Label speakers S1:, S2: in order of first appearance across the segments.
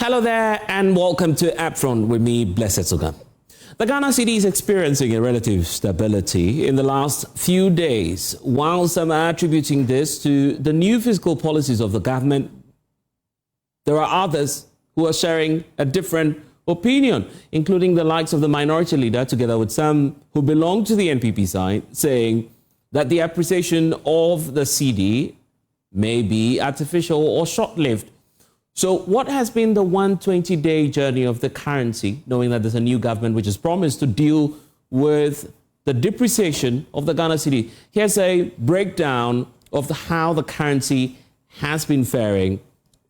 S1: Hello there and welcome to UPFront with me, Blessed Sogah. The Ghana Cedi is experiencing a relative stability in the last few days. While some are attributing this to the new fiscal policies of the government, there are others who are sharing a different opinion, including the likes of the minority leader, together with some who belong to the NPP side, saying that the appreciation of the Cedi may be artificial or short-lived. So what has been the 120-day journey of the currency, knowing that there's a new government which has promised to deal with the depreciation of the Ghana Cedi? Here's a breakdown of how the currency has been faring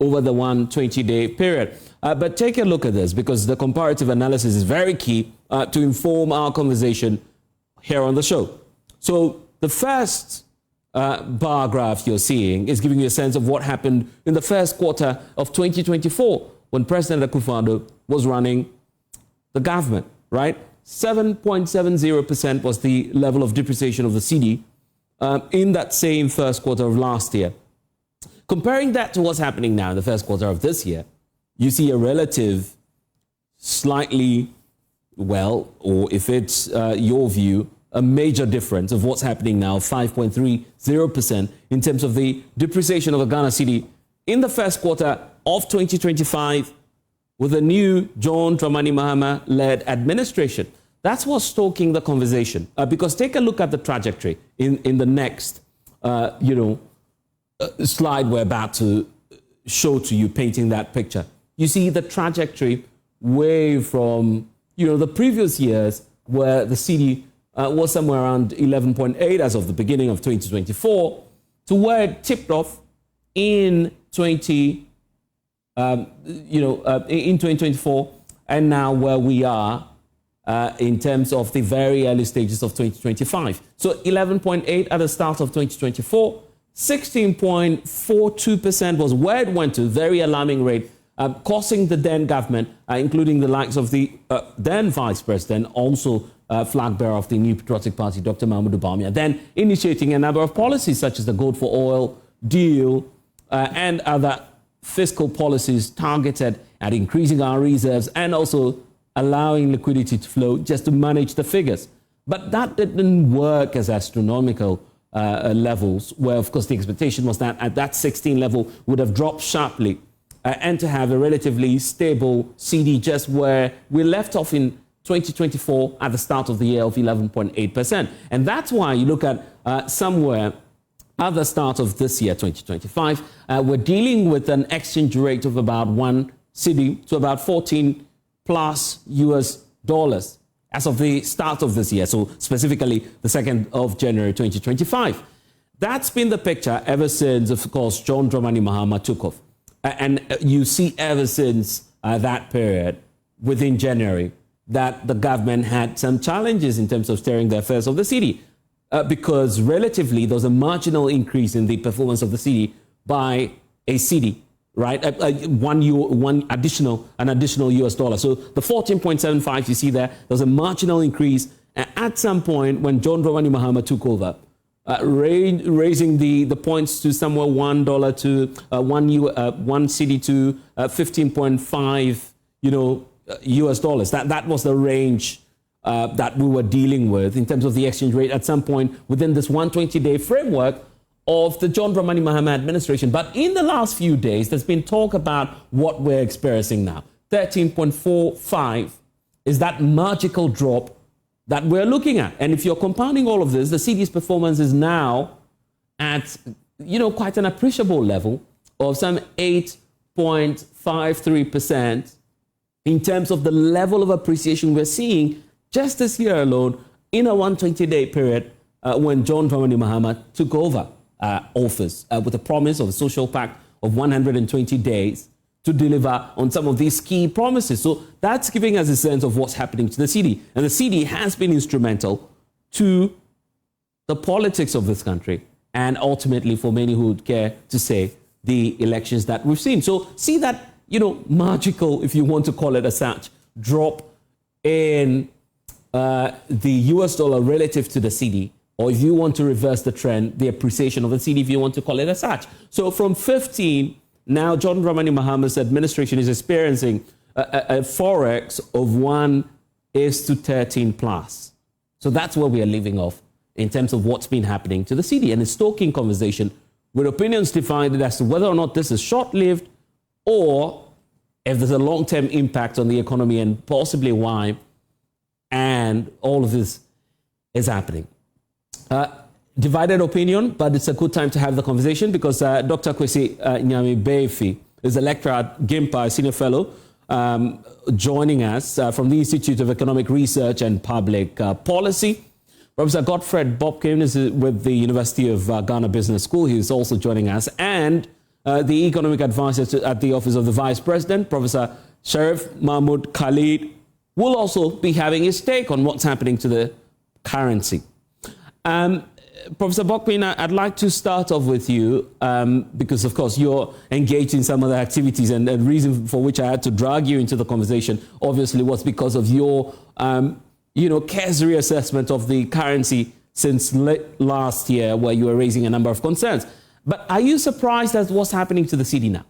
S1: over the 120-day period. But take a look at this, because the comparative analysis is very key to inform our conversation here on the show. So the first bar graph you're seeing is giving you a sense of what happened in the first quarter of 2024 when President Akufo-Addo was running the government, right? 7.70% was the level of depreciation of the Cedi in that same first quarter of last year. Comparing that to what's happening now in the first quarter of this year, you see a relative slightly, well, or if it's your view, a major difference of what's happening now, 5.30% in terms of the depreciation of the Ghana Cedi in the first quarter of 2025 with the new John Dramani Mahama-led administration. That's what's stoking the conversation. Because take a look at the trajectory in the next, slide we're about to show to you, painting that picture. You see the trajectory way from, the previous years where the Cedi was somewhere around 11.8 as of the beginning of 2024 to where it tipped off in 2024, and now where we are in terms of the very early stages of 2025. So 11.8 at the start of 2024, 16.42% was where it went to, very alarming rate, causing the then government, including the likes of the then vice president, also flag bearer of the New Patriotic Party, Dr. Mahmoud Bawumia, then initiating a number of policies such as the gold for oil deal and other fiscal policies targeted at increasing our reserves and also allowing liquidity to flow just to manage the figures. But that didn't work as astronomical levels, where of course the expectation was that at that 16 level would have dropped sharply and to have a relatively stable Cedi just where we left off in 2024 at the start of the year of 11.8%. And that's why you look at somewhere at the start of this year, 2025, we're dealing with an exchange rate of about 1 Cedi to about 14 plus US dollars as of the start of this year. So specifically the 2nd of January, 2025. That's been the picture ever since, of course, John Dramani Mahama took off. And you see ever since that period, within January, that the government had some challenges in terms of steering the affairs of the Cedi, because relatively there was a marginal increase in the performance of the Cedi by a Cedi, right? An additional US dollar. So the 14.75 you see there was a marginal increase at some point when John Dramani Mahama took over, raising the points to somewhere $1 to one Cedi to 15.5, US dollars. That was the range that we were dealing with in terms of the exchange rate at some point within this 120-day framework of the John Dramani Mahama administration. But in the last few days, there's been talk about what we're experiencing now. 13.45 is that magical drop that we're looking at. And if you're compounding all of this, the Cedi's performance is now at, quite an appreciable level of some 8.53%. in terms of the level of appreciation we're seeing just this year alone in a 120-day period when John Dramani Mahama took over office with a promise of a social pact of 120 days to deliver on some of these key promises. So that's giving us a sense of what's happening to the Cedi. And the Cedi has been instrumental to the politics of this country and ultimately, for many who would care to say, the elections that we've seen. So see that, magical, if you want to call it as such, drop in the US dollar relative to the Cedi, or if you want to reverse the trend, the appreciation of the Cedi, if you want to call it as such. So from 15, now John Dramani Mahama's administration is experiencing a forex of 1:13 plus. So that's where we are living off in terms of what's been happening to the Cedi. And it's stoking conversation with opinions divided as to whether or not this is short-lived or if there's a long-term impact on the economy and possibly why. And all of this is happening. Divided opinion, but it's a good time to have the conversation because Dr. Kwesi Nyame-Beefi is a lecturer at GIMPA, a senior fellow, joining us from the Institute of Economic Research and Public Policy. Professor Godfred Bobkin is with the University of Ghana Business School. He is also joining us. And the economic advisor at the Office of the Vice President, Professor Sheriff Mahmoud Khalid, will also be having his take on what's happening to the currency. Professor Bokpin, I'd like to start off with you because, of course, you're engaged in some other activities, and the reason for which I had to drag you into the conversation, obviously, was because of your, cursory assessment of the currency since late last year, where you were raising a number of concerns. But are you surprised at what's happening to the Cedi now?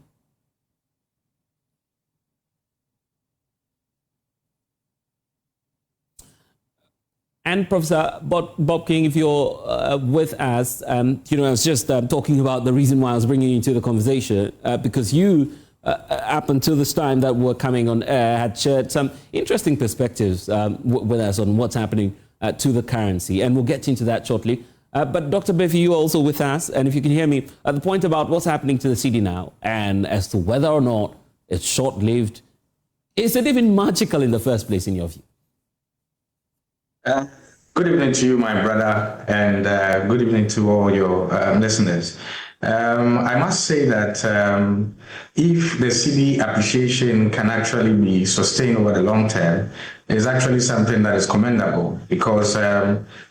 S1: And Professor Bob King, if you're with us, I was just talking about the reason why I was bringing you into the conversation, because you, up until this time that we're coming on air, had shared some interesting perspectives with us on what's happening to the currency. And we'll get into that shortly. But Dr. Beefi, you're also with us. And if you can hear me, at the point about what's happening to the Cedi now and as to whether or not it's short-lived, is it even magical in the first place, in your view?
S2: Good evening to you, my brother, and good evening to all your listeners. I must say that if the Cedi appreciation can actually be sustained over the long term, is actually something that is commendable because,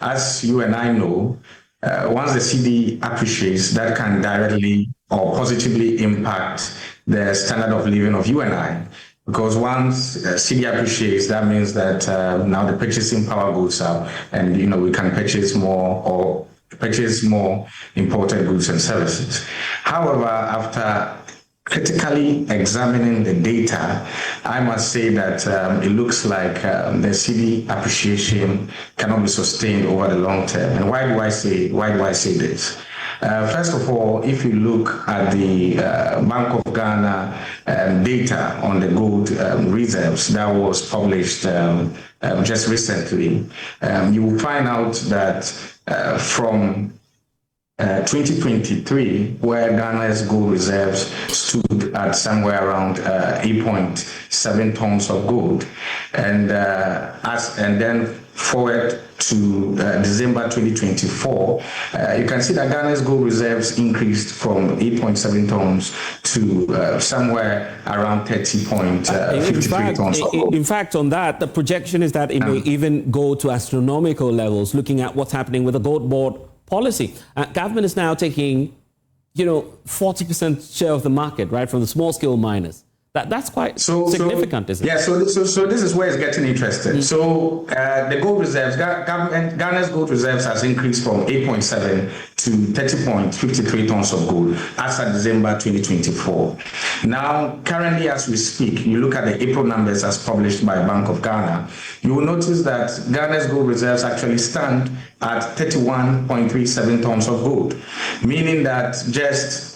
S2: as you and I know, once the Cedi appreciates, that can directly or positively impact the standard of living of you and I. Because once Cedi appreciates, that means that now the purchasing power goes up, and we can purchase more or purchase more imported goods and services. However, after critically examining the data, I must say that it looks like the Cedi appreciation cannot be sustained over the long term. And why do I say this? First of all, if you look at the Bank of Ghana data on the gold reserves that was published just recently, you will find out that from 2023, where Ghana's gold reserves stood at somewhere around 8.7 tons of gold, and then forward to December 2024, you can see that Ghana's gold reserves increased from 8.7 tons to somewhere around 30.53 tons of gold.
S1: In fact, on that, the projection is that it may even go to astronomical levels, looking at what's happening with the gold board policy. Government is now taking, 40% share of the market, right, from the small-scale miners. That's quite significant, isn't it?
S2: Yeah, so this is where it's getting interesting. So the gold reserves, Ghana's gold reserves has increased from 8.7 to 30.53 tons of gold as of December 2024. Now, currently as we speak, you look at the April numbers as published by Bank of Ghana, you will notice that Ghana's gold reserves actually stand at 31.37 tons of gold, meaning that just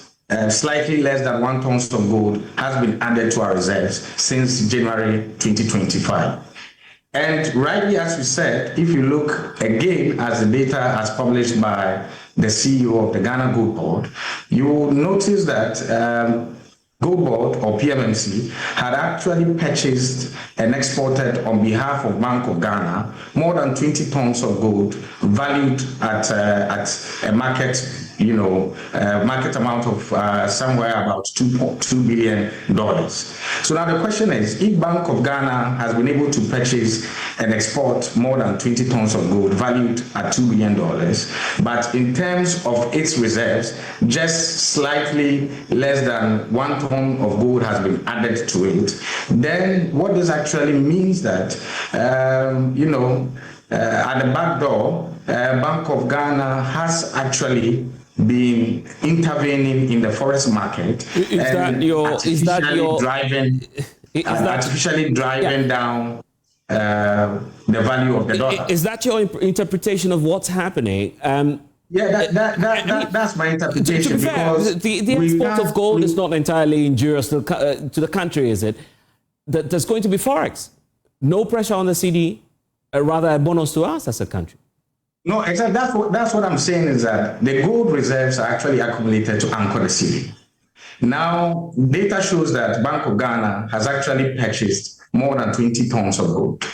S2: slightly less than 1 ton of gold has been added to our reserves since January 2025. And rightly, as we said, if you look again as the data as published by the CEO of the Ghana Gold Board, you will notice that Gold Board, or PMMC, had actually purchased and exported on behalf of Bank of Ghana more than 20 tons of gold valued at a market market amount of somewhere about $2 billion. So now the question is, if Bank of Ghana has been able to purchase and export more than 20 tons of gold valued at $2 billion, but in terms of its reserves, just slightly less than 1 ton of gold has been added to it, then what this actually means that, at the back door, Bank of Ghana has actually been intervening in the forest market artificially driving down the value of the dollar.
S1: Is that your interpretation of what's happening?
S2: That's my interpretation.
S1: To be fair, the export of gold is not entirely injurious to the country, is it? There's going to be forex. No pressure on the Cedi, rather a bonus to us as a country.
S2: No, exactly. That's what I'm saying is that the gold reserves are actually accumulated to anchor the Cedi. Now, data shows that Bank of Ghana has actually purchased more than 20 tons of gold.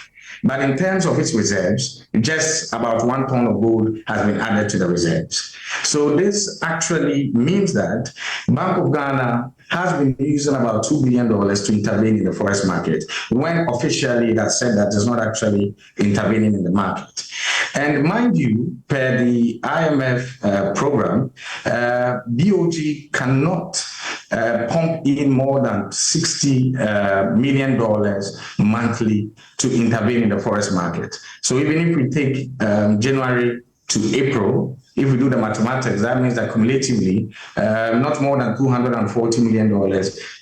S2: But in terms of its reserves, just about 1 ton of gold has been added to the reserves. So this actually means that Bank of Ghana has been using about $2 billion to intervene in the forest market, when officially it has said that it's not actually intervening in the market. And mind you, per the IMF program, BOG cannot pump in more than $60 million monthly to intervene in the forest market. So even if we take January to April, if we do the mathematics, that means that cumulatively, not more than $240 million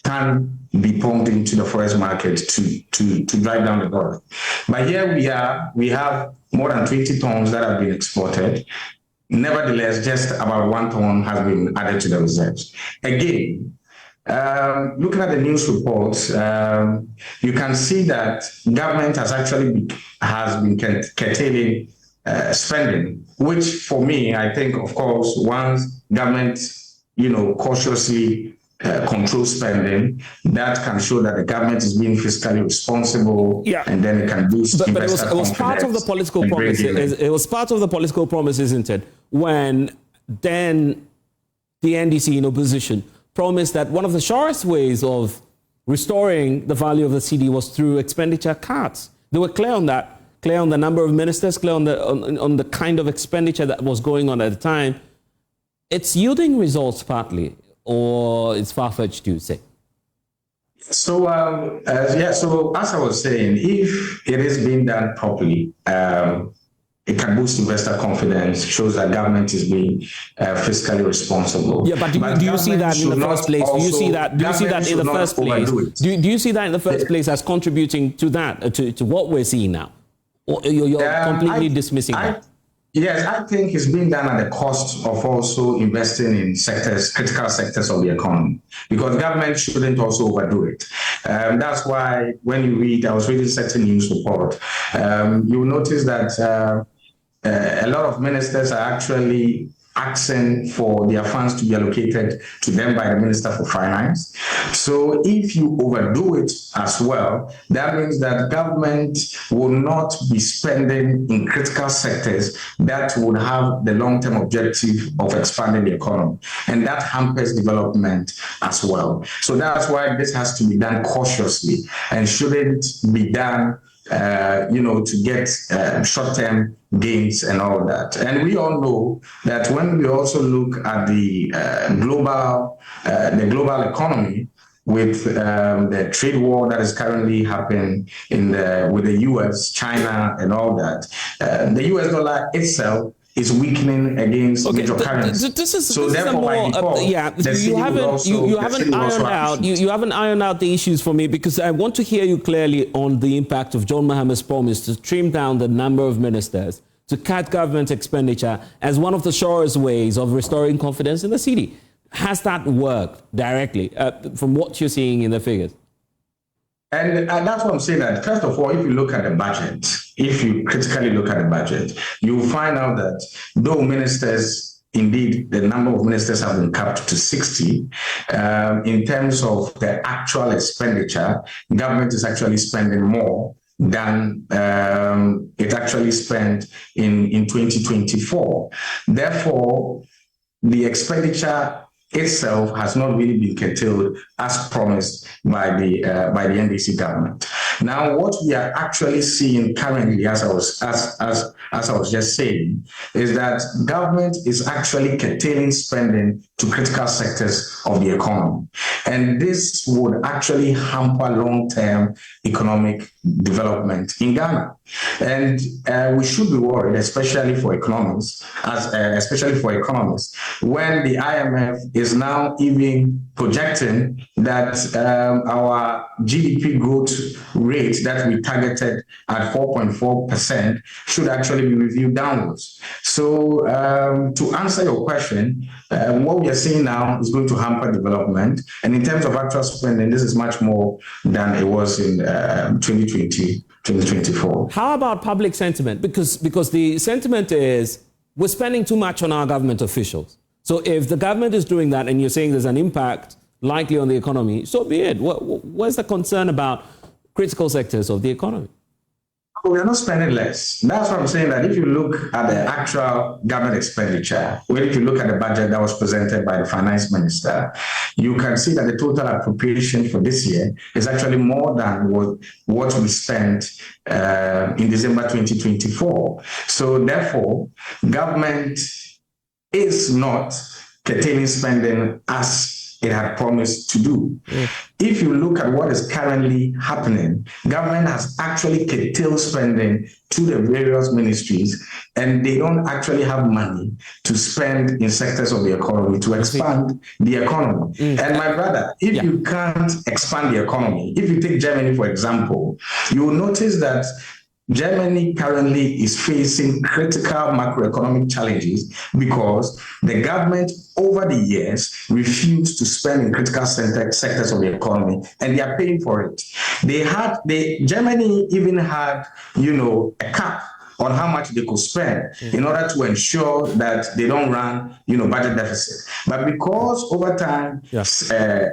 S2: can be pumped into the forest market to drive down the dollar. But here we have more than 20 tons that have been exported. Nevertheless, just about 1 ton has been added to the reserves. Again, looking at the news reports, you can see that government has been curtailing spending, which for me, I think, of course, once government, cautiously control spending, that can show that the government is being fiscally responsible, and then it can boost
S1: but it was part of the political promise. It was part of the political promise, isn't it? When then the NDC in opposition promised that one of the surest ways of restoring the value of the Cedi was through expenditure cuts. They were clear on that, clear on the number of ministers, clear on the kind of expenditure that was going on at the time. It's yielding results partly, or it's far-fetched to say?
S2: So, so as I was saying, if it is being done properly, it can boost investor confidence, shows that government is being fiscally responsible.
S1: Yeah, but do you see that in the first place? Do you see that in the first place? Do you see that in the first place as contributing to that, to what we're seeing now? Or you're completely dismissing that?
S2: Yes, I think it's being done at the cost of also investing in critical sectors of the economy, because government shouldn't also overdo it. That's why when you read, I was reading certain news report, you will notice that a lot of ministers are actually asking for their funds to be allocated to them by the Minister for Finance. So if you overdo it as well, that means that government will not be spending in critical sectors that would have the long-term objective of expanding the economy. And that hampers development as well. So that's why this has to be done cautiously and shouldn't be done to get short-term gains and all that. And we all know that when we also look at the global economy, with the trade war that is currently happening with the U.S., China, and all that, the U.S. dollar itself is weakening against major currencies. You haven't ironed out the issues for me, because I want to hear you clearly on the impact of John Mahama's promise to trim down the number of ministers, to cut government expenditure as one of the surest ways of restoring confidence in the Cedi. Has that worked directly from what you're seeing in the figures? And that's what I'm saying, that first of all, if you look at the budget, if you critically look at the budget, you'll find out that though ministers, indeed, the number of ministers have been capped to 60, in terms of the actual expenditure, government is actually spending more than it actually spent in 2024. Therefore, the expenditure itself has not really been curtailed as promised by the NDC government. Now, what we are actually seeing currently, as I was just saying, is that government is actually curtailing spending to critical sectors of the economy. And this would actually hamper long-term economic development in Ghana. And we should be worried, especially for economists, when the IMF is now even projecting that our GDP growth rate that we targeted at 4.4% should actually be reviewed downwards. So to answer your question, what we are seeing now is going to hamper development. And in terms of actual spending, this is much more than it was in 2024.
S1: How about public sentiment? Because the sentiment is we're spending too much on our government officials. So if the government is doing that and you're saying there's an impact likely on the economy, so be it. What's the concern about critical sectors of the economy?
S2: We are not spending less. That's what I'm saying, that if you look at the actual government expenditure, if you look at the budget that was presented by the finance minister, you can see that the total appropriation for this year is actually more than what we spent in December 2024. So therefore, government is not curtailing spending as it had promised to do. If you look at what is currently happening, government has actually curtailed spending to the various ministries, and they don't actually have money to spend in sectors of the economy to expand the economy. And my brother, if you can't expand the economy, if you take Germany, for example, you will notice that Germany currently is facing critical macroeconomic challenges because the government over the years refused to spend in critical sectors of the economy, and they are paying for it. Germany even had, a cap on how much they could spend in order to ensure that they don't run, budget deficit. But because over time,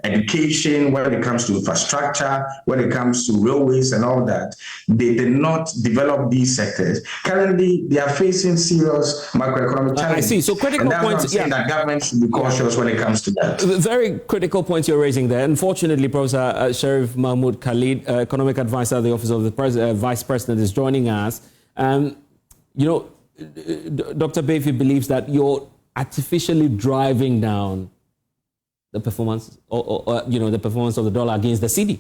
S2: education, when it comes to infrastructure, when it comes to railways and all that, they did not develop these sectors. Currently, they are facing serious macroeconomic challenges.
S1: I see. So critical
S2: and that's
S1: points.
S2: What I'm saying, that government should be cautious when it comes to that.
S1: Very critical points you're raising there. Unfortunately, Professor Sharif Mahmood Khalid, economic advisor at the Office of the Vice President, is joining us. Dr. Bayfi believes that you're artificially driving down the performance, the performance of the dollar against the Cedi.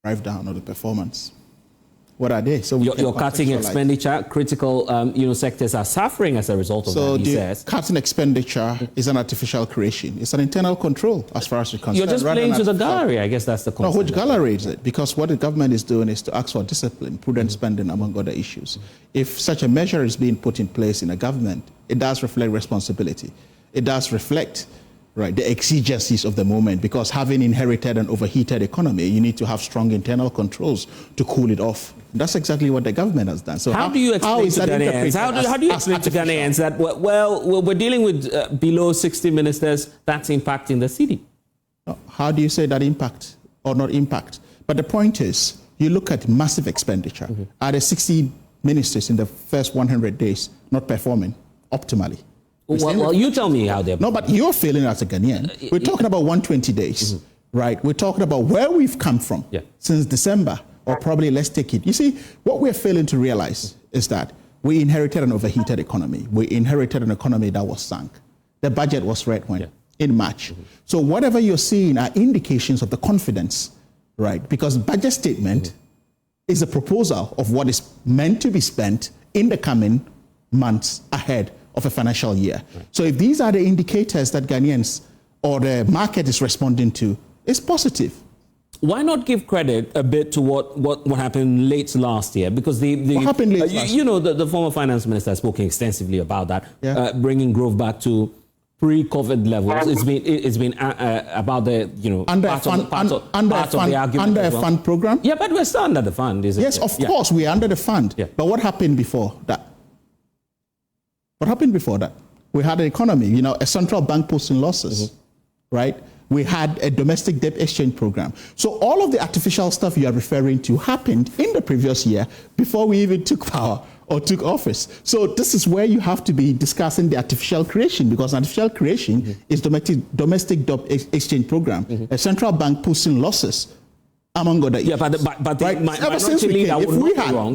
S3: Drive down on the performance. What are they? So
S1: you're cutting expenditure. Critical, sectors are suffering as a result of that. He says
S3: cutting expenditure is an artificial creation. It's an internal control, as far as you're concerned.
S1: You're just playing to the gallery. I guess that's the concept.
S3: No, which gallery is it? Because what the government is doing is to ask for discipline, prudent spending, among other issues. If such a measure is being put in place in a government, it does reflect responsibility. It does reflect the exigencies of the moment, because having inherited an overheated economy, you need to have strong internal controls to cool it off. That's exactly what the government has done. So
S1: how do you explain to Ghanaians? How do you explain to Ghanaians that we're dealing with below 60 ministers? That's impacting the Cedi.
S3: How do you say that impact or not impact? But the point is, you look at massive expenditure. Are the 60 ministers in the first 100 days not performing optimally?
S1: Well, you tell me how they're...
S3: No, but you're feeling as a Ghanaian. We're talking about 120 days, right? We're talking about where we've come from since December, or probably let's take it. You see, what we're failing to realize is that we inherited an overheated economy. We inherited an economy that was sunk. The budget was read when? In March. So whatever you're seeing are indications of the confidence, right? Because budget statement is a proposal of what is meant to be spent in the coming months ahead of a financial year. So if these are the indicators that Ghanaians or the market is responding to, it's positive.
S1: Why not give credit a bit to what happened late last year? Because what
S3: happened late last year?
S1: The former finance minister has spoken extensively about that, bringing growth back to pre-COVID levels. It's been about the
S3: under a fund program.
S1: Yeah, but we're still under the fund, isn't it?
S3: Yes, of course we are under the fund. But what happened before that? What happened before that? We had an economy, a central bank posting losses, right? We had a domestic debt exchange program. So all of the artificial stuff you are referring to happened in the previous year before we even took power or took office. So this is where you have to be discussing the artificial creation, because artificial creation is domestic debt exchange program, a central bank posting losses, among other issues.
S1: Yeah, but
S3: right? Ever since we came, if we had,
S1: wrong.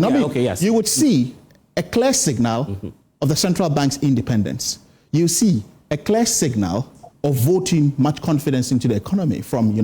S1: You
S3: would see a clear signal of the central bank's independence. You see a clear signal of voting much confidence into the economy from,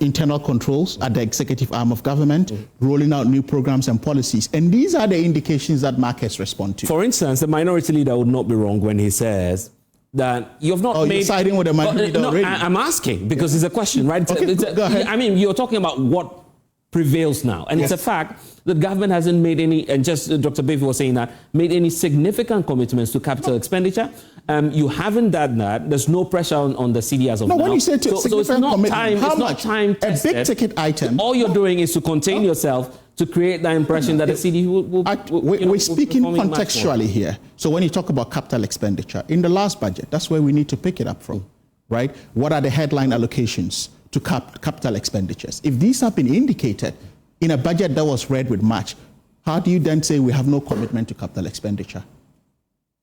S3: internal controls at the executive arm of government, rolling out new programs and policies. And these are the indications that markets respond to.
S1: For instance, the minority leader would not be wrong when he says that you've not made...
S3: you're siding with the minority leader already?
S1: I'm asking because it's a question, right?
S3: Okay, go ahead.
S1: I mean, you're talking about what prevails now. And it's a fact that government hasn't made any, and just Dr. Bevi was saying that, made any significant commitments to capital expenditure. You haven't done that. There's no pressure on the Cedi as of now.
S3: No, when you say significant commitment, how much?
S1: A
S3: big ticket item.
S1: All you're doing is to contain yourself to create the impression that the Cedi will
S3: we're speaking contextually here. So when you talk about capital expenditure, in the last budget, that's where we need to pick it up from, right? What are the headline allocations to capital expenditures? If these have been indicated in a budget that was read with March, how do you then say we have no commitment to capital expenditure?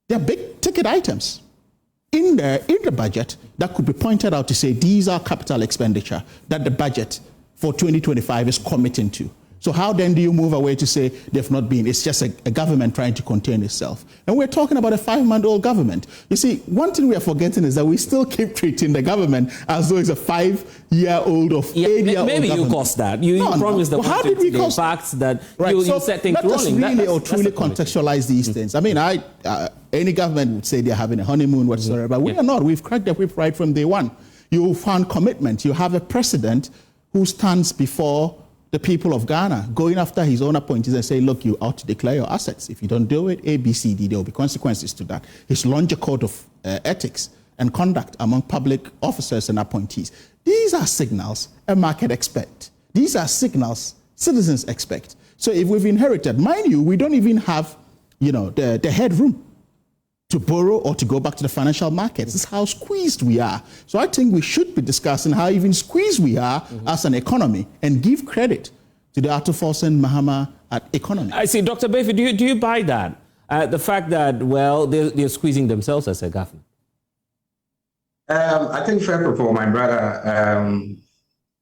S3: They're big ticket items in the budget that could be pointed out to say these are capital expenditure that the budget for 2025 is committing to. So how then do you move away to say they've not been? It's just a government trying to contain itself. And we're talking about a 5-month-old government. You see, one thing we are forgetting is that we still keep treating the government as though it's a 5-year-old or 8-year-old government.
S1: Maybe you caused that. You promised the
S3: how did we
S1: cause facts that you set things
S3: rolling. Let us really or truly contextualize these things. I mean, any government would say they're having a honeymoon whatsoever, but we are not. We've cracked the whip right from day one. You found commitment. You have a president who stands before the people of Ghana, going after his own appointees and say, look, you ought to declare your assets. If you don't do it, A, B, C, D, there will be consequences to that. He's launched a code of ethics and conduct among public officers and appointees. These are signals a market expect. These are signals citizens expect. So if we've inherited, mind you, we don't even have, the headroom to borrow or to go back to the financial markets. This is how squeezed we are. So I think we should be discussing how even squeezed we are as an economy and give credit to the Atufos and Mahama economy.
S1: I see. Dr. Befi, do you buy that? The fact that, they're squeezing themselves as a government?
S2: I think, first of all, my brother,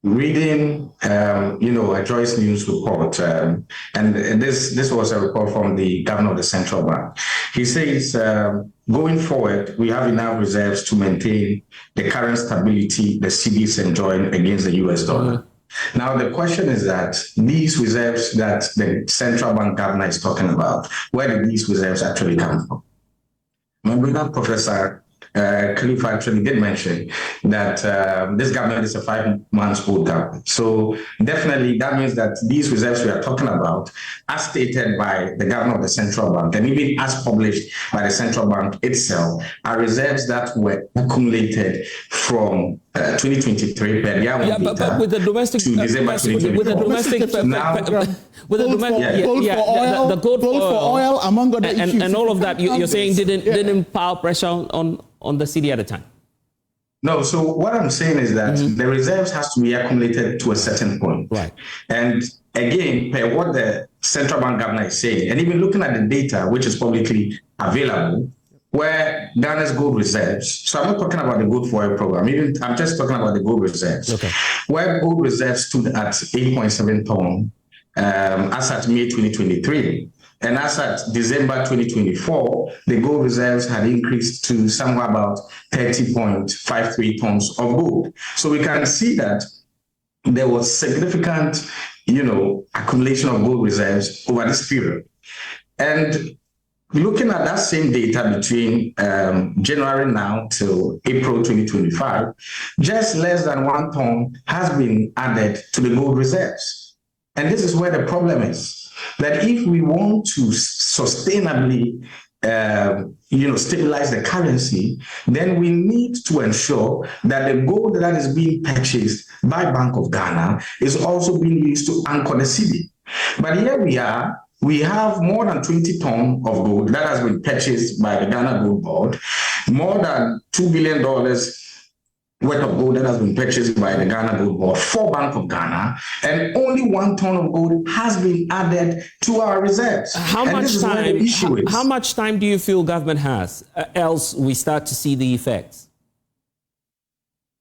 S2: reading, a JoyNews report, and this was a report from the governor of the central bank. He says, going forward, we have enough reserves to maintain the current stability the Cedi is enjoying against the US dollar. Now, the question is that these reserves that the central bank governor is talking about, where did these reserves actually come from? My brother, Professor Khalifa, actually did mention that this government is a 5-month-old government. So definitely that means that these reserves we are talking about, as stated by the governor of the central bank, and even as published by the central bank itself, are reserves that were accumulated from 2023 per year
S1: but with the domestic
S2: to December 2024.
S1: With the domestic
S3: gold for oil, among other issues,
S1: and all of that, you're saying didn't pile pressure on the Cedi at the time?
S2: No, so what I'm saying is that the reserves has to be accumulated to a certain point.
S1: Right.
S2: And again, per what the central bank governor is saying, and even looking at the data, which is publicly available, where Ghana's gold reserves, so I'm not talking about the gold for oil program, I'm just talking about the gold reserves, where gold reserves stood at 8.7 ton as at May 2023. And as at December 2024, the gold reserves had increased to somewhere about 30.53 tons of gold. So we can see that there was significant, accumulation of gold reserves over this period. And looking at that same data between January now till April 2025, just less than 1 ton has been added to the gold reserves. And this is where the problem is. That if we want to sustainably, stabilize the currency, then we need to ensure that the gold that is being purchased by Bank of Ghana is also being used to anchor the Cedi. But here we are. We have more than 20 tons of gold that has been purchased by the Ghana Gold Board, more than $2 billion worth of gold that has been purchased by the Ghana Gold Board for Bank of Ghana, and only 1 ton of gold has been added to our reserves.
S1: How much time do you feel government has, else we start to see the effects?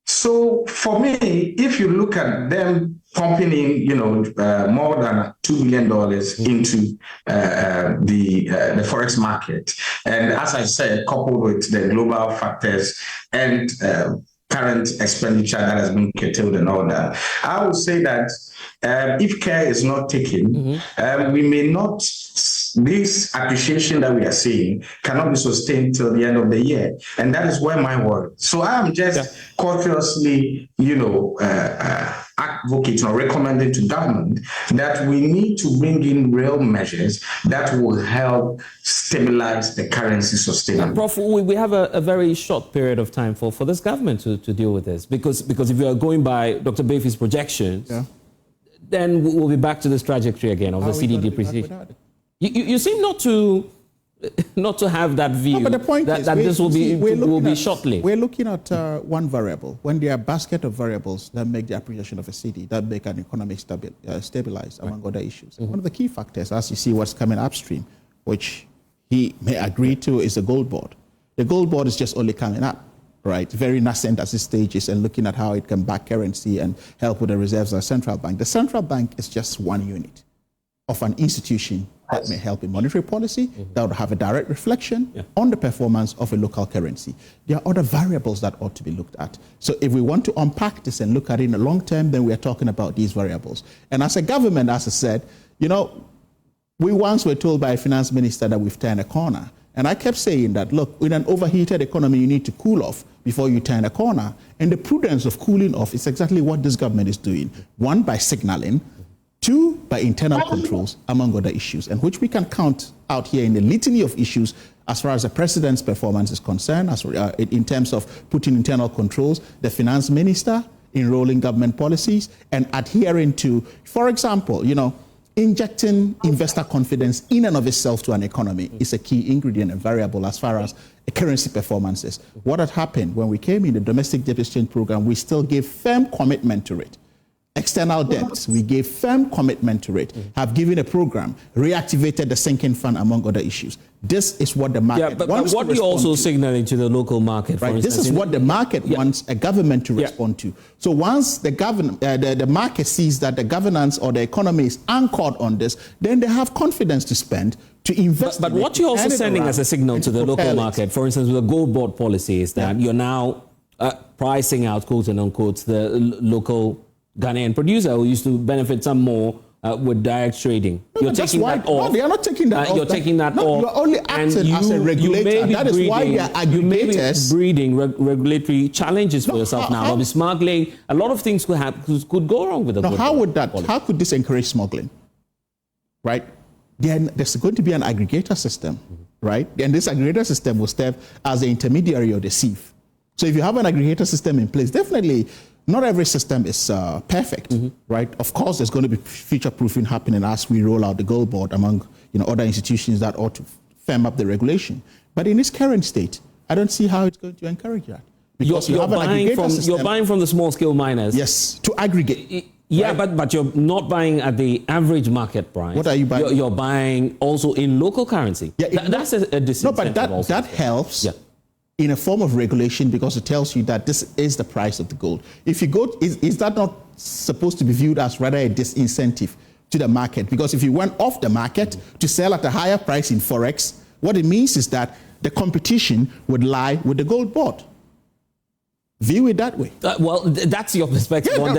S2: So for me, if you look at them pumping in, more than $2 billion into the forex market. And as I said, coupled with the global factors and current expenditure that has been curtailed and all that, I would say that if care is not taken, we may not. This appreciation that we are seeing cannot be sustained till the end of the year, and that is where my worry. So I am just cautiously, advocating or recommending to government that we need to bring in real measures that will help stabilize the currency sustainably.
S1: Prof, we have a very short period of time for this government to deal with this, because if you are going by Dr. Befi's projections, then we'll be back to this trajectory again of the Cedi depreciation. You seem not to have that view. No, but the point is, this will be short-lived.
S3: We're looking at one variable. When there are a basket of variables that make the appreciation of a city, that make an economy stabilize, among other issues. And one of the key factors, as you see what's coming upstream, which he may agree to, is the gold board. The gold board is just only coming up, right? Very nascent at this stage is, and looking at how it can back currency and help with the reserves of the central bank. The central bank is just one unit of an institution that may help in monetary policy, that would have a direct reflection on the performance of a local currency. There are other variables that ought to be looked at. So if we want to unpack this and look at it in the long term, then we are talking about these variables. And as a government, as I said, we once were told by a finance minister that we've turned a corner. And I kept saying that, look, in an overheated economy, you need to cool off before you turn a corner. And the prudence of cooling off is exactly what this government is doing. One, by signaling. Two, by internal controls, among other issues, and which we can count out here in the litany of issues as far as the president's performance is concerned, in terms of putting internal controls, the finance minister enrolling government policies and adhering to, for example, injecting investor confidence in and of itself to an economy is a key ingredient and variable as far as currency performance is. What had happened when we came in the domestic debt exchange program, we still gave firm commitment to it. External debts, we gave firm commitment to it, have given a program, reactivated the sinking fund, among other issues. This is what the market wants.
S1: But what you're also signaling to the local market,
S3: right? This is what the market wants a government to respond to. So once the market sees that the governance or the economy is anchored on this, then they have confidence to spend, to invest.
S1: But what you're also sending as a signal to the local market, for instance, with the gold board policy, is that you're now pricing out, quote and unquote, the local Ghanaian producer who used to benefit some more with direct trading. You're taking that off.
S3: No, they are not taking that off.
S1: You're taking that off.
S3: You're only acting as a regulator. That is why they are aggregators.
S1: You may be breeding regulatory challenges for yourself now. There'll be smuggling. A lot of things could go wrong with the
S3: policy. How could this encourage smuggling? Right? Then there's going to be an aggregator system, right? And this aggregator system will serve as the intermediary or the sieve. So if you have an aggregator system in place, definitely not every system is perfect, right? Of course, there's going to be future-proofing happening as we roll out the gold board among other institutions that ought to firm up the regulation. But in its current state, I don't see how it's going to encourage that. Because you're
S1: buying from the small-scale miners.
S3: Yes, to aggregate.
S1: Yeah, right? but you're not buying at the average market price.
S3: What are you buying?
S1: You're buying also in local currency. Yeah, that's a disincentive.
S3: No, but that helps. Yeah. In a form of regulation, because it tells you that this is the price of the gold. If you go, is that not supposed to be viewed as rather a disincentive to the market? Because if you went off the market to sell at a higher price in Forex, what it means is that the competition would lie with the gold board. View it that way.
S1: Well, that's your perspective.
S3: Yeah,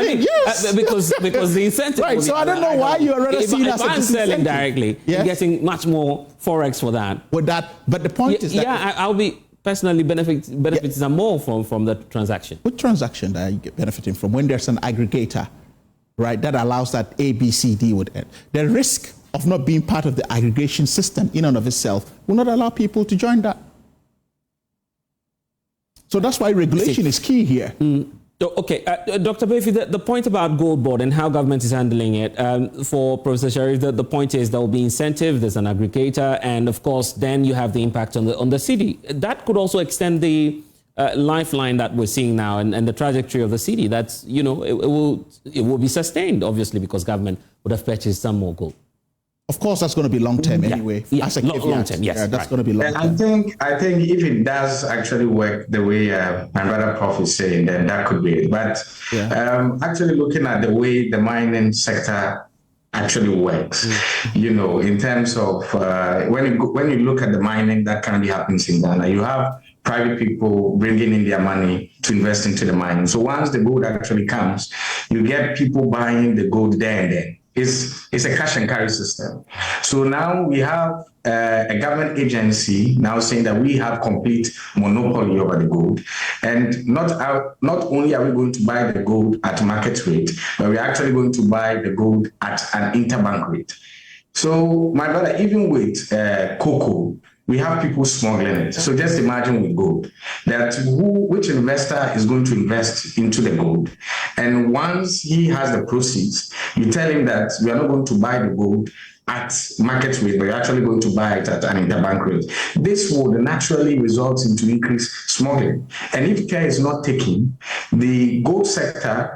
S3: yes.
S1: Because the incentive.
S3: Right, so I don't know why you are rather seen as a disincentive.
S1: If I'm selling directly, you're getting much more Forex for that.
S3: But the point is that...
S1: Yeah, I'll be personally benefiting some more from the transaction.
S3: What transaction are you benefiting from when there's an aggregator, right, that allows that A, B, C, D would end? The risk of not being part of the aggregation system in and of itself will not allow people to join that. So that's why regulation is key here.
S1: Okay, Dr. Befi, the point about gold board and how government is handling it, for Professor Sharif, the point is there will be incentive, there's an aggregator, and of course, then you have the impact on the Cedi. That could also extend the lifeline that we're seeing now and the trajectory of the Cedi. That's, it will be sustained, obviously, because government would have purchased some more gold.
S3: Of course, that's going to be long-term anyway.
S1: Yeah.
S3: As a
S1: long-term, yes.
S3: Yeah, that's
S1: right.
S3: going to be long-term.
S2: I think if it does actually work the way my brother Prof is saying, then that could be it. But actually looking at the way the mining sector actually works, in terms of when you look at the mining that currently happens in Ghana, you have private people bringing in their money to invest into the mining. So once the gold actually comes, you get people buying the gold there and then. It's a cash and carry system. So now we have a government agency now saying that we have complete monopoly over the gold, and not only are we going to buy the gold at market rate, but we're actually going to buy the gold at an interbank rate. So my brother, even with cocoa, we have people smuggling it. So just imagine with gold, that which investor is going to invest into the gold? And once he has the proceeds, you tell him that we are not going to buy the gold at market rate, but you're actually going to buy it at an interbank rate. This would naturally result into increased smuggling. And if care is not taken, the gold sector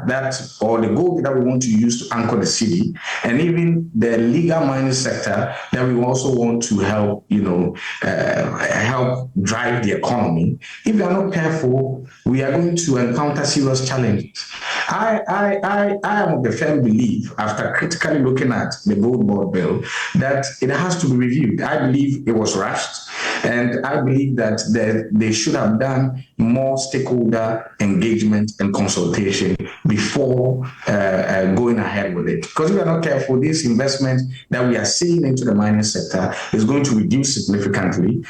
S2: or the gold that we want to use to anchor the city, and even the legal mining sector that we also want to help, help drive the economy, if we are not careful, we are going to encounter serious challenges. I am of the firm belief, after critically looking at the gold board bill, that it has to be reviewed. I believe it was rushed, and I believe that they should have done more stakeholder engagement and consultation before going ahead with it. Because if we are not careful, this investment that we are seeing into the mining sector is going to reduce significantly.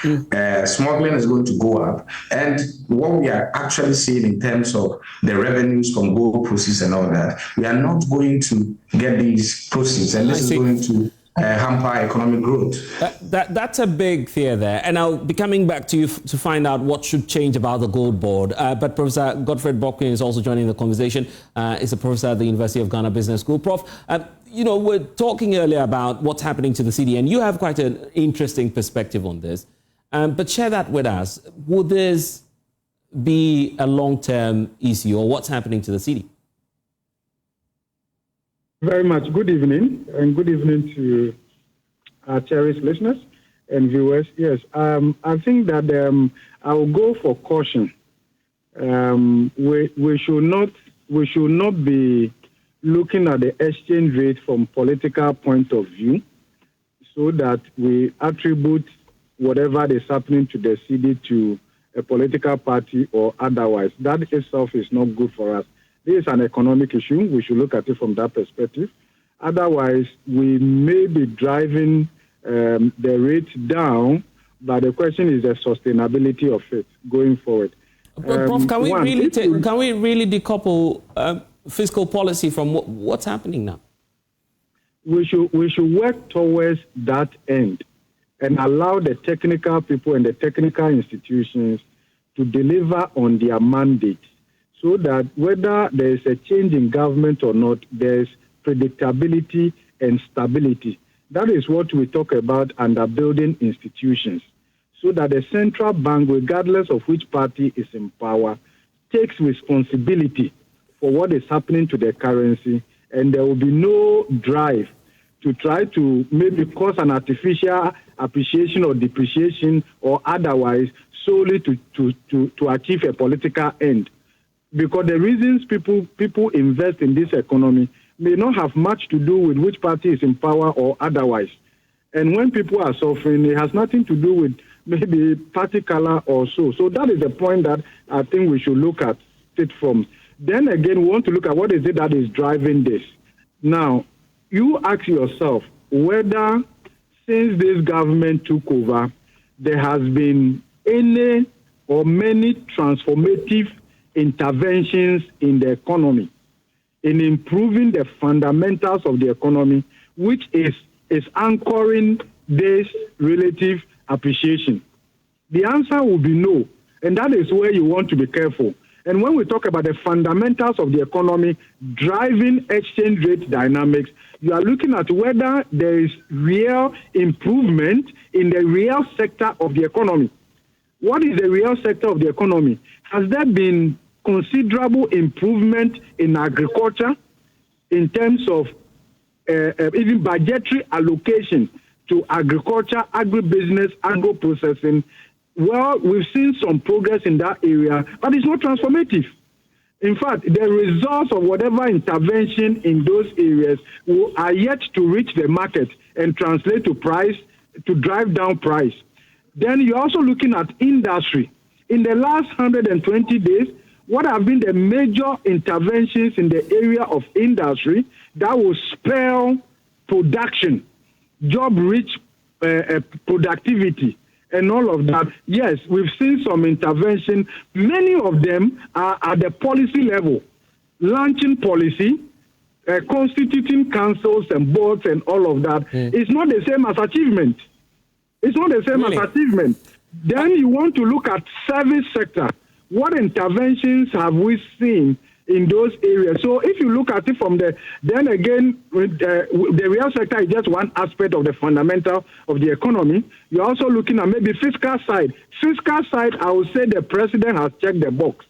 S2: Smuggling is going to go up, and what we are actually seeing in terms of the revenues from gold proceeds and all that, we are not going to get these proceeds, and this is going to hamper economic growth.
S1: That's a big fear there. And I'll be coming back to you to find out what should change about the gold board. But Professor Godfrey Bokwe is also joining the conversation. He's a professor at the University of Ghana Business School. Prof, we're talking earlier about what's happening to the city, and you have quite an interesting perspective on this. But share that with us. Would this be a long-term issue, or what's happening to the city?
S4: Very much. Good evening, and good evening to our cherished listeners and viewers. Yes, I think that I will go for caution. We should not be looking at the exchange rate from political point of view, so that we attribute whatever is happening to the city to a political party or otherwise. That itself is not good for us. This is an economic issue. We should look at it from that perspective. Otherwise, we may be driving the rate down, but the question is the sustainability of it going forward.
S1: Prof, can we really decouple fiscal policy from what's happening now?
S4: We should work towards that end and allow the technical people and the technical institutions to deliver on their mandate, so that whether there is a change in government or not, there is predictability and stability. That is what we talk about under building institutions, so that the central bank, regardless of which party is in power, takes responsibility for what is happening to the currency, and there will be no drive to try to maybe cause an artificial appreciation or depreciation or otherwise solely to achieve a political end. Because the reasons people invest in this economy may not have much to do with which party is in power or otherwise. And when people are suffering, it has nothing to do with maybe party color or so. So that is the point that I think we should look at it from. Then again, we want to look at what is it that is driving this. Now, you ask yourself whether since this government took over, there has been any or many transformative interventions in the economy, in improving the fundamentals of the economy, which is anchoring this relative appreciation. The answer will be no, and that is where you want to be careful. And when we talk about the fundamentals of the economy driving exchange rate dynamics, you are looking at whether there is real improvement in the real sector of the economy. What is the real sector of the economy? Has there been considerable improvement in agriculture in terms of even budgetary allocation to agriculture, agribusiness, agro-processing, well, we've seen some progress in that area, but it's not transformative. In fact, the results of whatever intervention in those areas are yet to reach the market and translate to price, to drive down price. Then you're also looking at industry. In the last 120 days, what have been the major interventions in the area of industry that will spell production, job-rich productivity, and all of that? Yes, we've seen some intervention. Many of them are at the policy level, launching policy, constituting councils and boards and all of that. It's not the same as achievement. It's not the same as achievement. Then you want to look at service sector. What interventions have we seen in those areas? So if you look at it from then again, the real sector is just one aspect of the fundamental of the economy. You're also looking at maybe fiscal side. Fiscal side, I would say the president has checked the box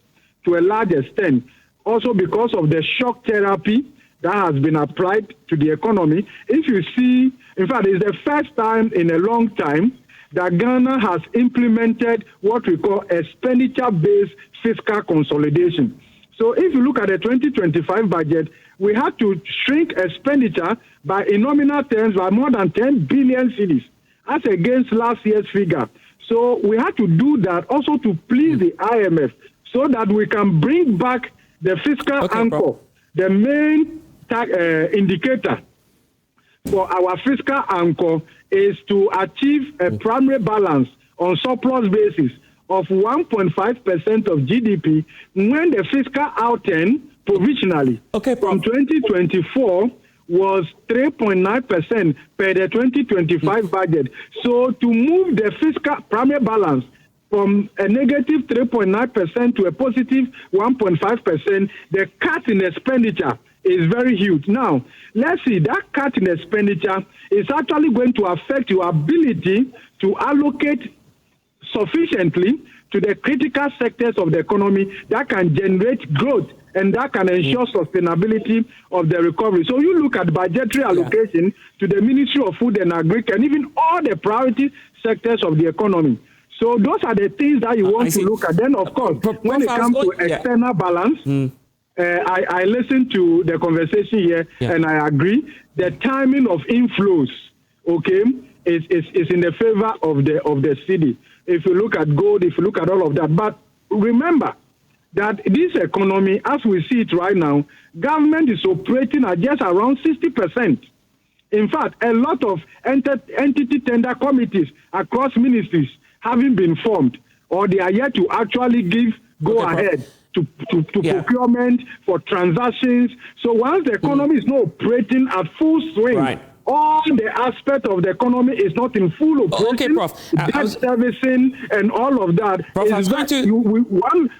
S4: to a large extent. Also because of the shock therapy that has been applied to the economy. If you see, in fact, it's the first time in a long time that Ghana has implemented what we call expenditure-based fiscal consolidation. So if you look at the 2025 budget, we had to shrink expenditure by, in nominal terms, by more than 10 billion cedis, as against last year's figure. So we had to do that also to please the IMF so that we can bring back the fiscal anchor, the main indicator for our fiscal anchor is to achieve a primary balance on surplus basis of 1.5% of GDP when the fiscal outturn provisionally from 2024 was 3.9% per the 2025 budget. So to move the fiscal primary balance from a negative 3.9% to a positive 1.5%, the cut in expenditure is very huge. Now, let's see, that cut in expenditure is actually going to affect your ability to allocate sufficiently to the critical sectors of the economy that can generate growth and that can ensure sustainability of the recovery. So you look at budgetary allocation to the Ministry of Food and Agriculture and even all the priority sectors of the economy. So those are the things that you want to look at. Then, of course, when it comes to external balance, I listened to the conversation here, and I agree. The timing of inflows, is in the favor of the city. If you look at gold, if you look at all of that. But remember that this economy, as we see it right now, government is operating at just around 60%. In fact, a lot of entity tender committees across ministries having been formed, or they are yet to actually go ahead to procurement for transactions. So once the economy is not operating at full swing, all the aspect of the economy is not in full operation.
S1: Prof.
S4: Debt servicing and all of that.
S1: Prof,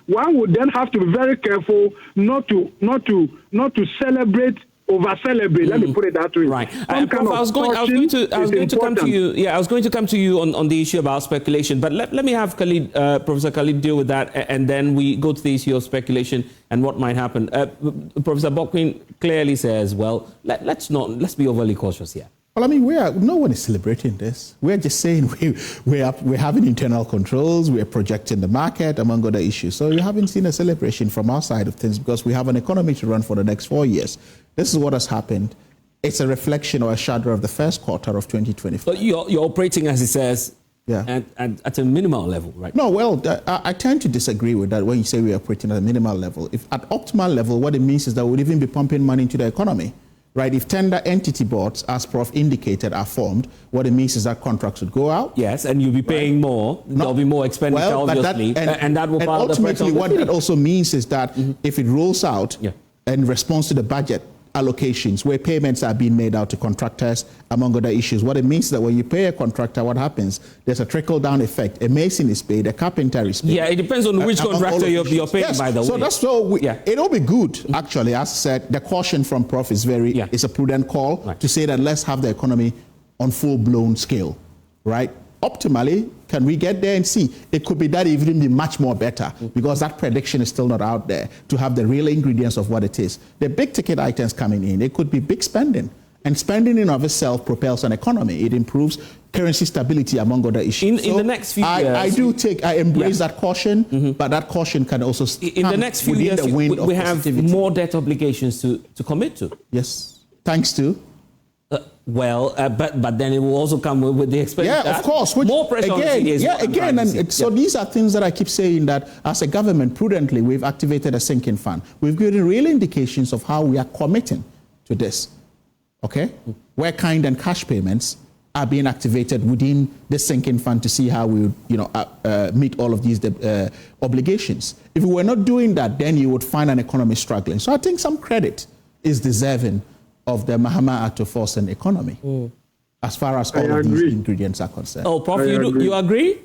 S4: one would then have to be very careful not to celebrate. Over-celebrate. Let me put it that way.
S1: Right. Prof, I was going to come to you. Yeah, I was going to come to you on the issue about speculation. But let me have Khalid, Professor Khalid deal with that, and then we go to the issue of speculation and what might happen. Professor Bokwin clearly says, well, let's be overly cautious here.
S3: Well, I mean, no one is celebrating this. We're just saying we're having internal controls, we're projecting the market, among other issues. So you haven't seen a celebration from our side of things because we have an economy to run for the next 4 years. This is what has happened. It's a reflection or a shadow of the first quarter of 2024.
S1: But you're operating, as he says, at a minimal level, right?
S3: No, well, I tend to disagree with that when you say we're operating at a minimal level. If at optimal level, what it means is that we'll even be pumping money into the economy. Right, if tender entity boards, as Prof indicated, are formed, what it means is that contracts would go out.
S1: Yes, and you'll be paying more. There'll be more expenditure, obviously, and that will pile the pressure on the
S3: what
S1: city.
S3: That also means is that if it rolls out in response to the budget allocations, where payments are being made out to contractors, among other issues, what it means is that when you pay a contractor, what happens? There's a trickle-down effect. A mason is paid, a carpenter is paid.
S1: Yeah, it depends on which contractor you're paying, by the way.
S3: So that's so it'll be good, actually. As I said, the caution from Prof is it's a prudent call to say that let's have the economy on full-blown scale, right? Optimally, can we get there and see? It could be that even be much more better because that prediction is still not out there to have the real ingredients of what it is. The big ticket items coming in, it could be big spending. And spending in of itself propels an economy. It improves currency stability, among other issues.
S1: In the next few years,
S3: I embrace that caution, but that caution can also
S1: in the next few years, we have more debt obligations to commit to.
S3: Yes, thanks to.
S1: But then it will also come with the expense.
S3: Yeah, of course. Which,
S1: more pressure on CDs.
S3: So these are things that I keep saying that as a government, prudently, we've activated a sinking fund. We've given real indications of how we are committing to this. Okay? Where kind and cash payments are being activated within the sinking fund to see how we meet all of these obligations. If we were not doing that, then you would find an economy struggling. So I think some credit is deserving of the Mahama Ato Forsen economy, as far as all of these ingredients are concerned.
S1: Oh, Prof, you agree?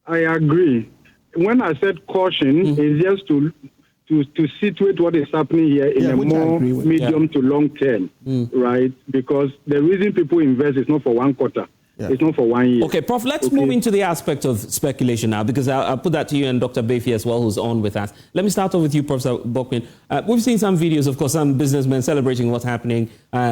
S4: I agree. When I said caution, it's just to situate what is happening here in a more medium to long term, right? Because the reason people invest is not for 1 quarter. Yeah. It's not for 1 year.
S1: Okay, Prof, let's move into the aspect of speculation now, because I'll put that to you and Dr. Befi as well, who's on with us. Let me start off with you, Professor Bokwin. We've seen some videos, of course, some businessmen celebrating what's happening.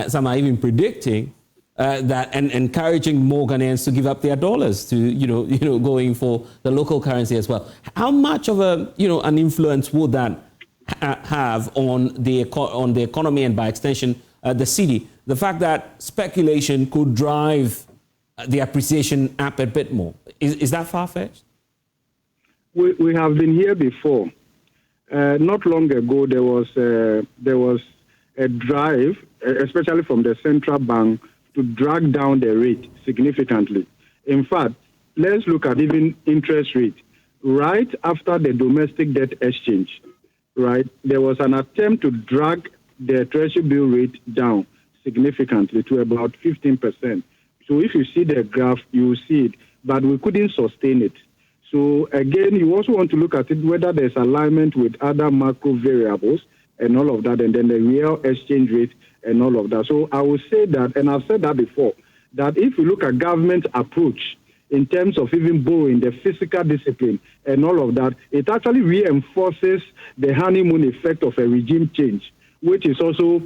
S1: Some are even predicting that and encouraging more Ghanaians to give up their dollars to, going for the local currency as well. How much of an influence would that have on the economy and by extension the city? The fact that speculation could drive the appreciation up a bit more. Is that far-fetched?
S4: We have been here before. Not long ago, there was a drive, especially from the central bank, to drag down the rate significantly. In fact, let's look at even interest rate. Right after the domestic debt exchange, right, there was an attempt to drag the treasury bill rate down significantly to about 15%. So if you see the graph, you will see it, but we couldn't sustain it. So again, you also want to look at it, whether there's alignment with other macro variables and all of that, and then the real exchange rate and all of that. So I will say that, and I've said that before, that if you look at government approach in terms of even borrowing, the fiscal discipline and all of that, it actually reinforces the honeymoon effect of a regime change, which is also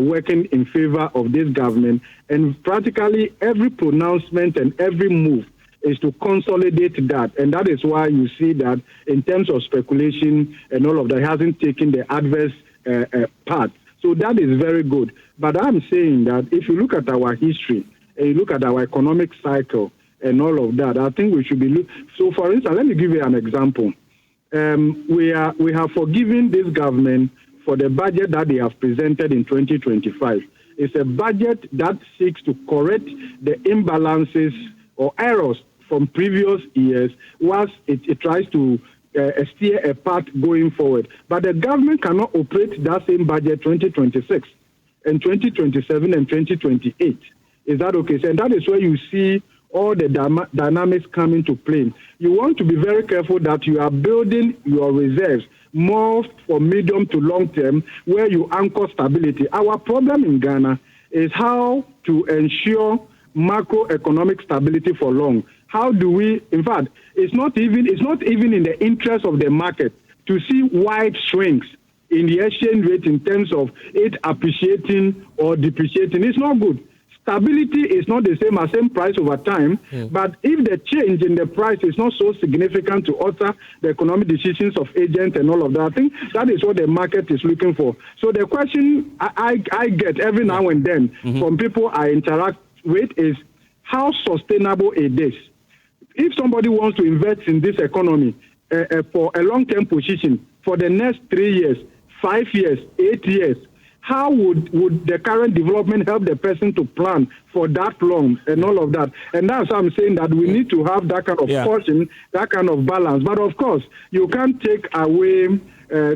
S4: working in favor of this government. And practically every pronouncement and every move is to consolidate that. And that is why you see that in terms of speculation and all of that, hasn't taken the adverse part. So that is very good. But I'm saying that if you look at our history and you look at our economic cycle and all of that, I think we should be... So for instance, let me give you an example. We have forgiven this government for the budget that they have presented in 2025. It's a budget that seeks to correct the imbalances or errors from previous years whilst it tries to steer a path going forward. But the government cannot operate that same budget 2026 and 2027 and 2028. Is that okay? So, and that is where you see all the dynamics come into play. You want to be very careful that you are building your reserves more for medium to long term, where you anchor stability. Our problem in Ghana is how to ensure macroeconomic stability for long. How do we, in fact, it's not even in the interest of the market to see wide swings in the exchange rate in terms of it appreciating or depreciating. It's not good. Stability is not the same price over time, but if the change in the price is not so significant to alter the economic decisions of agents and all of that, I think that is what the market is looking for. So the question I get every now and then from people I interact with is how sustainable it is. If somebody wants to invest in this economy for a long-term position for the next 3 years, 5 years, 8 years, how would the current development help the person to plan for that long and all of that? And that's why I'm saying that we need to have that kind of caution, that kind of balance. But of course, you can't take away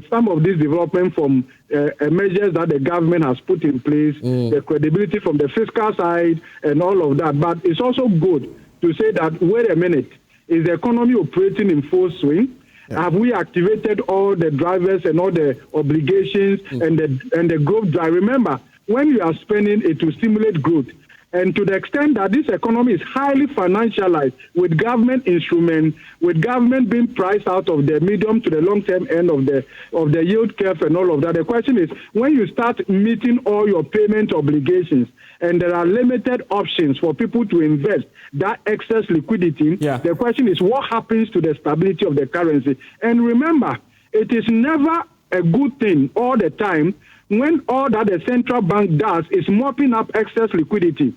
S4: some of this development from measures that the government has put in place, the credibility from the fiscal side and all of that. But it's also good to say that, wait a minute, is the economy operating in full swing? Have we activated all the drivers and all the obligations and the growth drive? Remember, when you are spending it to stimulate growth, And to the extent that this economy is highly financialized with government instruments, with government being priced out of the medium to the long-term end of the yield curve and all of that, the question is, when you start meeting all your payment obligations and there are limited options for people to invest that excess liquidity, the question is, what happens to the stability of the currency? And remember, it is never a good thing all the time when all that the central bank does is mopping up excess liquidity.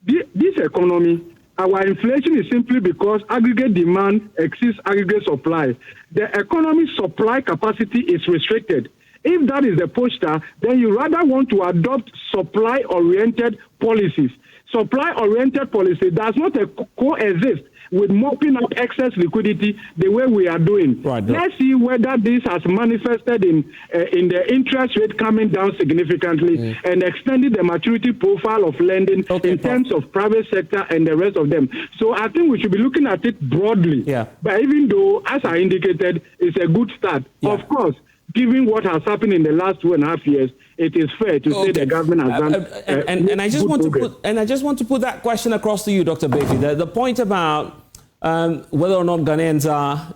S4: This economy, our inflation is simply because aggregate demand exceeds aggregate supply. The economy's supply capacity is restricted. If that is the posture, then you rather want to adopt supply-oriented policies. Supply-oriented policy does not coexist with mopping up excess liquidity the way we are doing. Let's see whether this has manifested in the interest rate coming down significantly and extending the maturity profile of lending in terms of private sector and the rest of them. So I think we should be looking at it broadly. But even though, as I indicated, it's a good start, of course, given what has happened in the last 2.5 years, it is fair to say the government has done.
S1: And I just want to put that question across to you, Dr. Befi. The point about whether or not Ghanaians are,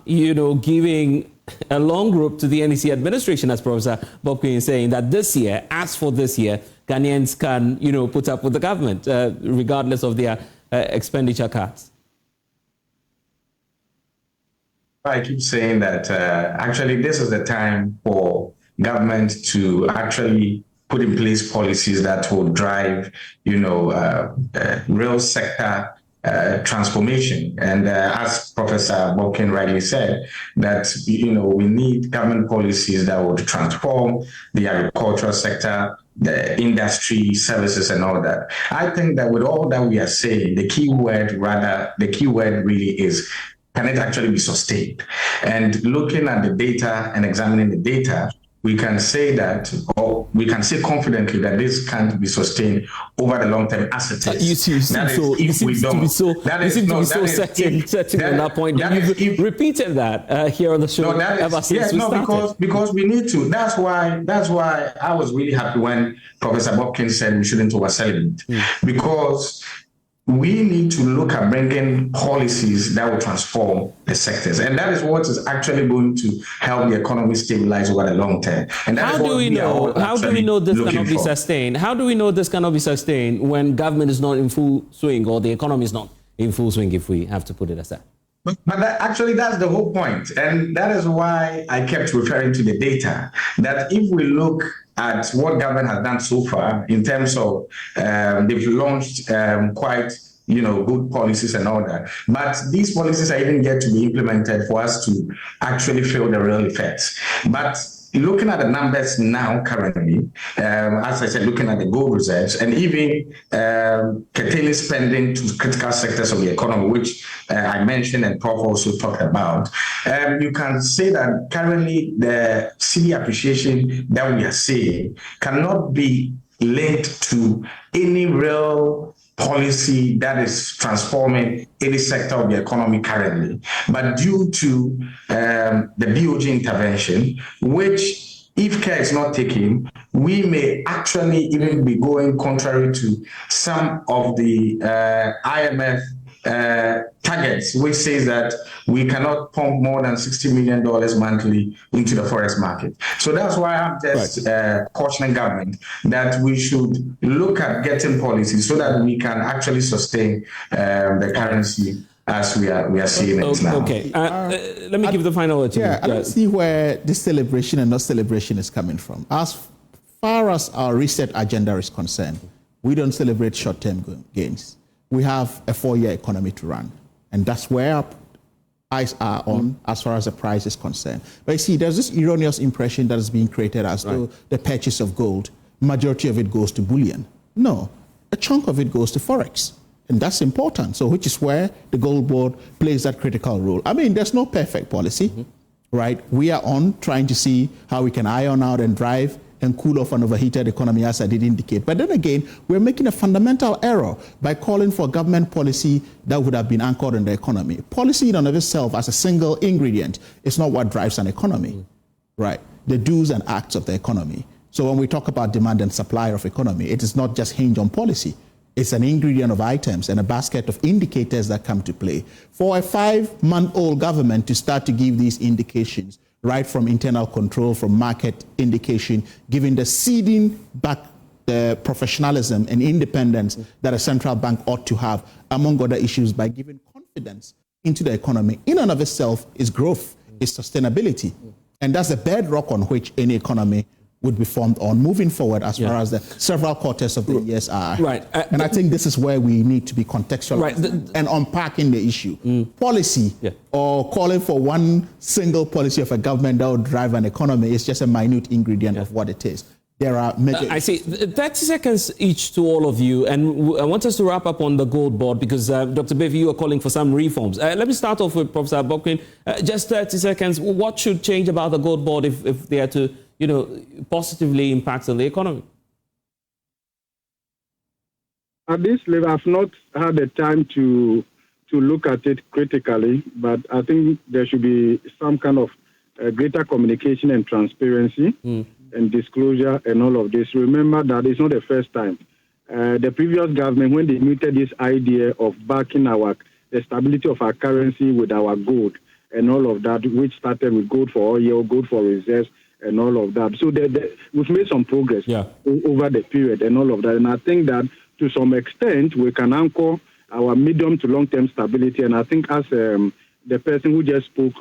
S1: giving a long rope to the NEC administration, as Professor Bobkin is saying, that this year, as for this year, Ghanaians can, put up with the government, regardless of their expenditure cuts.
S2: I keep saying that actually this is the time for government to actually put in place policies that will drive, real sector transformation. And as Professor Bobkin rightly said, that, we need government policies that would transform the agricultural sector, the industry, services, and all that. I think that with all that we are saying, the key word really is, can it actually be sustained? And looking at the data and examining the data, we can say that, or we can say confidently that this can't be sustained over the long term as it is.
S1: You seem to be so certain on that point. You've repeated that here on the show ever since we started.
S2: Because we need to. That's why I was really happy when Professor Bobkin said we shouldn't over-celebrate. Because we need to look at bringing policies that will transform the sectors. And that is what is actually going to help the economy stabilize over the long term. And
S1: how do we know this cannot be sustained? How do we know this cannot be sustained when government is not in full swing or the economy is not in full swing, if we have to put it as that?
S2: But actually, that's the whole point. And that is why I kept referring to the data, that if we look at what government has done so far in terms of they've launched quite good policies and all that, but these policies are even yet to be implemented for us to actually feel the real effects. But looking at the numbers now currently, as I said, looking at the gold reserves and even curtailing spending to critical sectors of the economy, which I mentioned and Prof also talked about, you can say that currently the Cedi appreciation that we are seeing cannot be linked to any real policy that is transforming any sector of the economy currently, but due to the BOG intervention, which if care is not taken, we may actually even be going contrary to some of the IMF targets, which says that we cannot pump more than $60 million monthly into the forex market. So that's why I'm just cautioning government that we should look at getting policies so that we can actually sustain the currency as we are seeing it now.
S1: Okay, let me give the final word to you.
S3: I don't see where this celebration and not celebration is coming from. As far as our reset agenda is concerned, we don't celebrate short-term gains. We have a 4-year economy to run, and that's where our eyes are on as far as the price is concerned. But you see, there's this erroneous impression that is being created as though the purchase of gold, majority of it goes to bullion. No, a chunk of it goes to forex, and that's important. So which is where the gold board plays that critical role. I mean, there's no perfect policy, right? We are on trying to see how we can iron out and drive and cool off an overheated economy, as I did indicate. But then again, we're making a fundamental error by calling for government policy that would have been anchored in the economy. Policy in and of itself as a single ingredient is not what drives an economy, right? The do's and acts of the economy. So when we talk about demand and supply of economy, it is not just hinged on policy. It's an ingredient of items and a basket of indicators that come to play. For a 5-month-old government to start to give these indications, right from internal control, from market indication, giving the seeding back the professionalism and independence that a central bank ought to have, among other issues, by giving confidence into the economy, in and of itself is growth, is sustainability. And that's the bedrock on which any economy would be formed on moving forward as far as the several quarters of the years are.
S1: Right.
S3: And I think this is where we need to be contextualized and unpacking the issue. Policy or calling for one single policy of a government that will drive an economy is just a minute ingredient of what it is. There are
S1: I see. 30 seconds each to all of you. And I want us to wrap up on the gold board because, Dr. Bevy, you are calling for some reforms. Let me start off with Professor Bokpin. Just 30 seconds. What should change about the gold board if they are to, positively impact on the economy?
S4: At this level, I've not had the time to look at it critically, but I think there should be some kind of greater communication and transparency and disclosure and all of this. Remember that it's not the first time. The previous government, when they muted this idea of backing the stability of our currency with our gold and all of that, which started with gold for oil, gold for reserves, and all of that. So we've made some progress over the period and all of that. And I think that to some extent, we can anchor our medium to long-term stability. And I think as the person who just spoke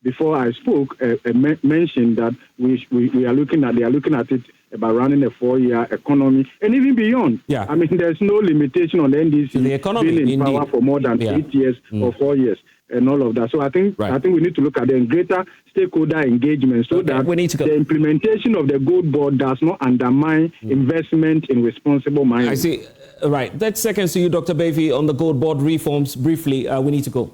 S4: before I spoke mentioned that they are looking at it about running a 4-year economy and even beyond. I mean, there's no limitation on the NDC
S1: the economy,
S4: being in power for more than 8 years or 4 years and all of that. So I think we need to look at the greater stakeholder engagement so that the implementation of the gold board does not undermine investment in responsible mining.
S1: I see. Right. 30 seconds to you, Dr. Bevy, on the gold board reforms. Briefly, we need to go.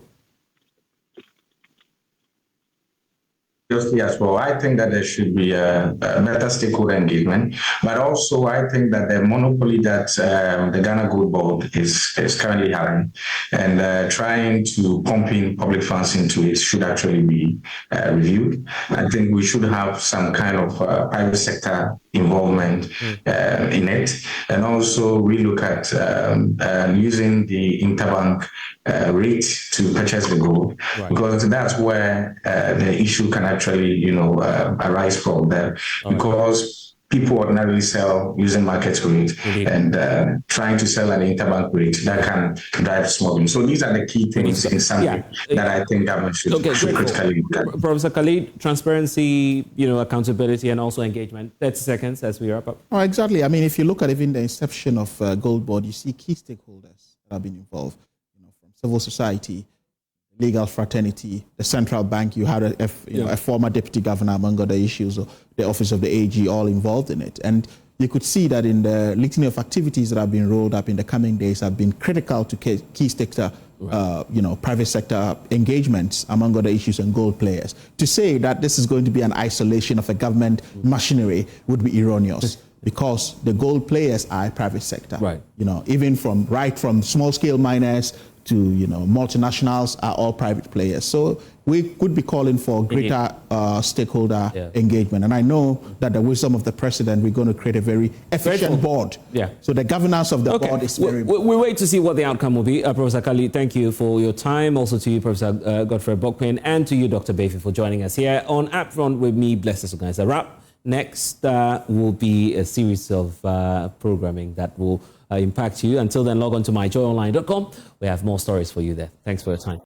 S2: Yes, well, I think that there should be a better stakeholder engagement, but also I think that the monopoly that the Ghana Gold Board is currently having and trying to pump in public funds into it should actually be reviewed. I think we should have some kind of private sector involvement in it, and also relook at using the interbank rate to purchase the gold, because that's where the issue can actually, arise from there, because people ordinarily sell using market rate and trying to sell an interbank rate that can drive smuggling. So these are the key things in summary that I think government should critically look at.
S1: Professor Khalid, transparency, accountability, and also engagement. 30 seconds as we wrap up.
S3: Oh, exactly. I mean, if you look at even the inception of Gold Board, you see key stakeholders that have been involved, from civil society, legal fraternity, the central bank. You had a former deputy governor, among other issues, or the office of the AG, all involved in it. And you could see that in the litany of activities that have been rolled up in the coming days have been critical to key sector, private sector engagements, among other issues, and gold players. To say that this is going to be an isolation of a government machinery would be erroneous, because the gold players are private sector. Even from small-scale miners to multinationals are all private players. So we could be calling for greater stakeholder engagement. And I know that the wisdom of the president, we're going to create a very efficient board. So the governance of the board is very important.
S1: We wait to see what the outcome will be. Professor Khalid, thank you for your time. Also to you, Professor Godfrey Bokpin, and to you, Dr. Bevy, for joining us here on UPFront with me, Blessed Sogah. It's a wrap. Next will be a series of programming that will impact you. Until then, log on to myjoyonline.com. We have more stories for you there. Thanks for your time.